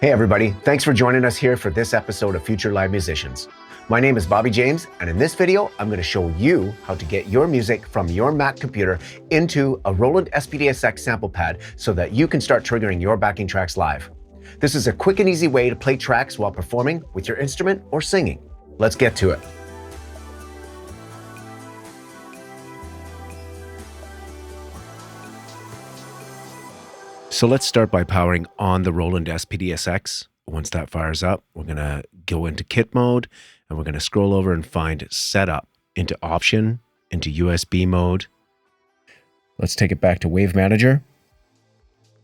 Hey everybody, thanks for joining us here for this episode of Future Live Musicians. My name is Bobby James, and in this video, I'm going to show you how to get your music from your Mac computer into a Roland SPDSX sample pad so that you can start triggering your backing tracks live. This is a quick and easy way to play tracks while performing with your instrument or singing. Let's get to it. So let's start by powering on the Roland SPDSX. Once that fires up, we're going to go into kit mode and we're going to scroll over and find setup, into option, into USB mode. Let's take it back to Wave Manager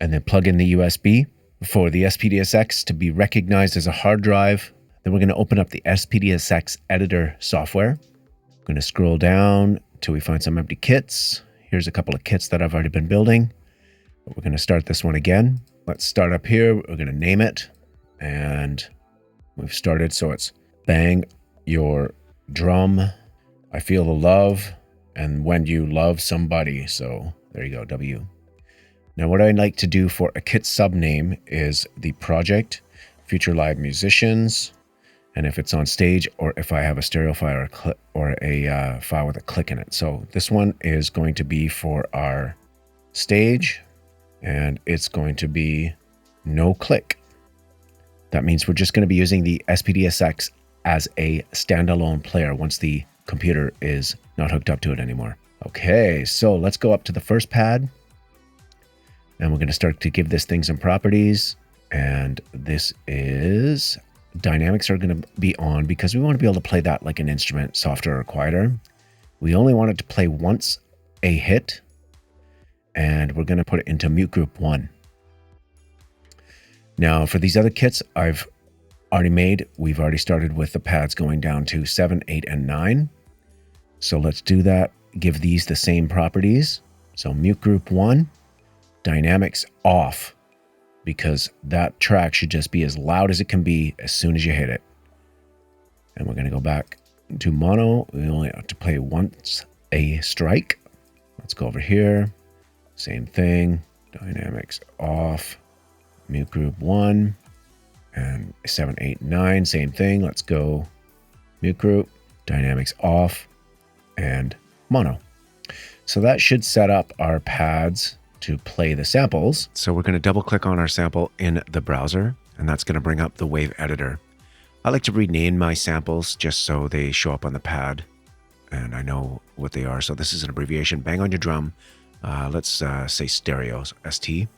and then plug in the USB for the SPDSX to be recognized as a hard drive. Then we're going to open up the SPDSX editor software. I'm going to scroll down till we find some empty kits. Here's a couple of kits that I've already been building. We're going to start this one again. Let's start up here. We're going to name it. And we've started. So it's Bang Your Drum, I Feel the Love, and When You Love Somebody. So there you go, W. Now what I like to do for a kit subname is the project, Future Live Musicians. And if it's on stage or if I have a stereo file or a file with a click in it. So this one is going to be for our stage. And it's going to be no click. That means we're just going to be using the SPDSX as a standalone player once the computer is not hooked up to it anymore. Okay, so let's go up to the first pad. And we're going to start to give this thing some properties. And this is dynamics are going to be on because we want to be able to play that like an instrument, softer or quieter. We only want it to play once a hit. And we're going to put it into mute group 1. Now for these other kits I've already made, we've already started with the pads going down to 7, 8, and 9. So let's do that. Give these the same properties. So mute group 1, dynamics off, because that track should just be as loud as it can be as soon as you hit it. And we're going to go back to mono. We only have to play once a strike. Let's go over here. Same thing, dynamics off, mute group 1, and 7, 8, 9, same thing. Let's go mute group, dynamics off, and mono. So that should set up our pads to play the samples. So we're going to double click on our sample in the browser, and that's going to bring up the Wave editor. I like to rename my samples just so they show up on the pad and I know what they are. So this is an abbreviation, Bang on Your Drum. Let's say stereo, ST.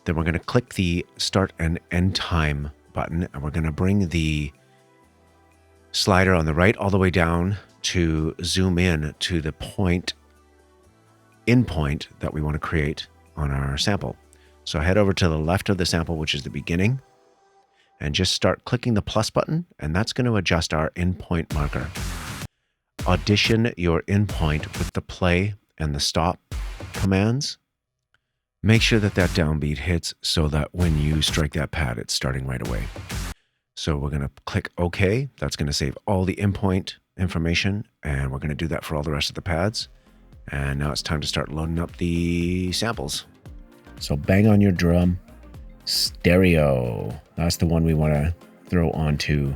Then we're going to click the start and end time button, and we're going to bring the slider on the right all the way down to zoom in to the in point that we want to create on our sample. So head over to the left of the sample, which is the beginning, and just start clicking the plus button, and that's going to adjust our in point marker. Audition your in point with the play and the stop commands. Make sure that that downbeat hits so that when you strike that pad, it's starting right away. So we're going to click OK. That's going to save all the in-point information, and we're going to do that for all the rest of the pads. And now it's time to start loading up the samples. So Bang on Your Drum, stereo. That's the one we want to throw onto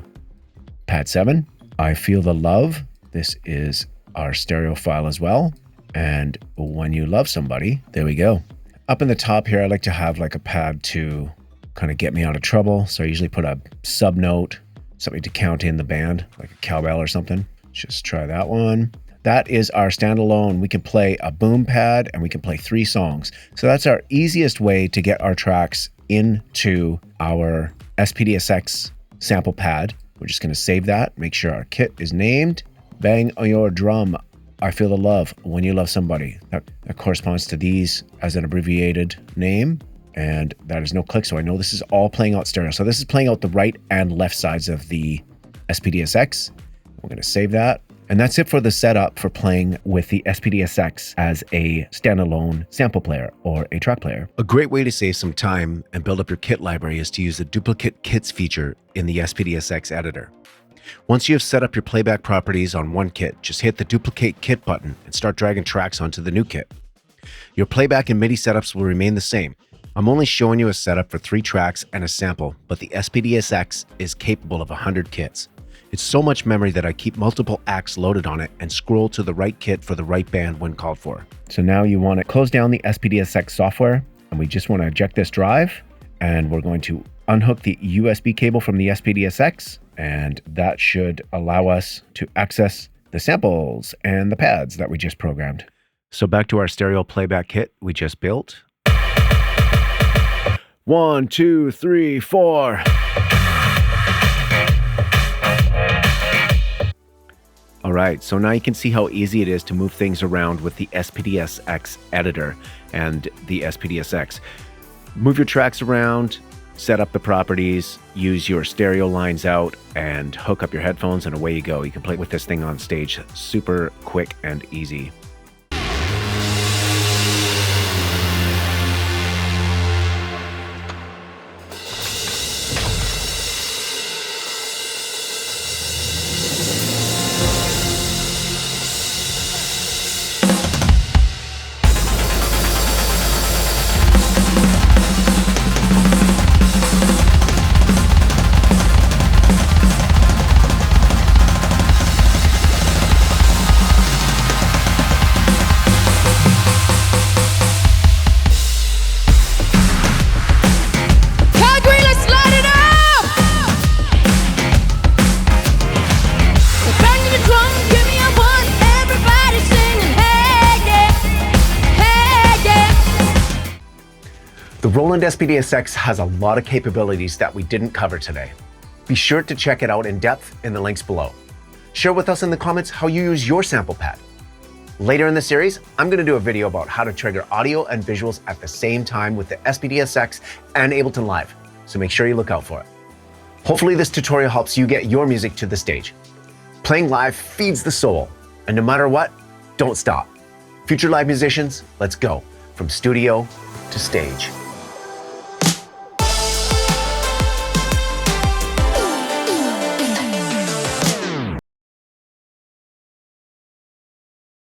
pad 7. I Feel the Love. This is our stereo file as well. And When You Love Somebody, there we go. Up in the top here, I like to have like a pad to kind of get me out of trouble. So I usually put a sub note, something to count in the band, like a cowbell or something. Just try that one. That is our standalone. We can play a boom pad and we can play 3 songs. So that's our easiest way to get our tracks into our SPDSX sample pad. We're just going to save that, make sure our kit is named. Bang on Your Drum, I Feel the Love, When You Love Somebody. That corresponds to these as an abbreviated name. And that is no click, so I know this is all playing out stereo. So this is playing out the right and left sides of the SPDSX. We're going to save that. And that's it for the setup for playing with the SPDSX as a standalone sample player or a track player. A great way to save some time and build up your kit library is to use the duplicate kits feature in the SPDSX editor. Once you have set up your playback properties on one kit, just hit the duplicate kit button and start dragging tracks onto the new kit. Your playback and MIDI setups will remain the same. I'm only showing you a setup for 3 tracks and a sample, but the SPDSX is capable of 100 kits. It's so much memory that I keep multiple acts loaded on it and scroll to the right kit for the right band when called for. So now you want to close down the SPDSX software, and we just want to eject this drive, and we're going to unhook the USB cable from the SPDSX, and that should allow us to access the samples and the pads that we just programmed. So back to our stereo playback kit we just built. 1, 2, 3, 4. All right, so now you can see how easy it is to move things around with the SPDSX editor and the SPDSX. Move your tracks around, set up the properties, use your stereo lines out, and hook up your headphones, and away you go. You can play with this thing on stage super quick and easy. The Roland SPDSX has a lot of capabilities that we didn't cover today. Be sure to check it out in depth in the links below. Share with us in the comments how you use your sample pad. Later in the series, I'm going to do a video about how to trigger audio and visuals at the same time with the SPDSX and Ableton Live, so make sure you look out for it. Hopefully this tutorial helps you get your music to the stage. Playing live feeds the soul, and no matter what, don't stop. Future live musicians, let's go from studio to stage.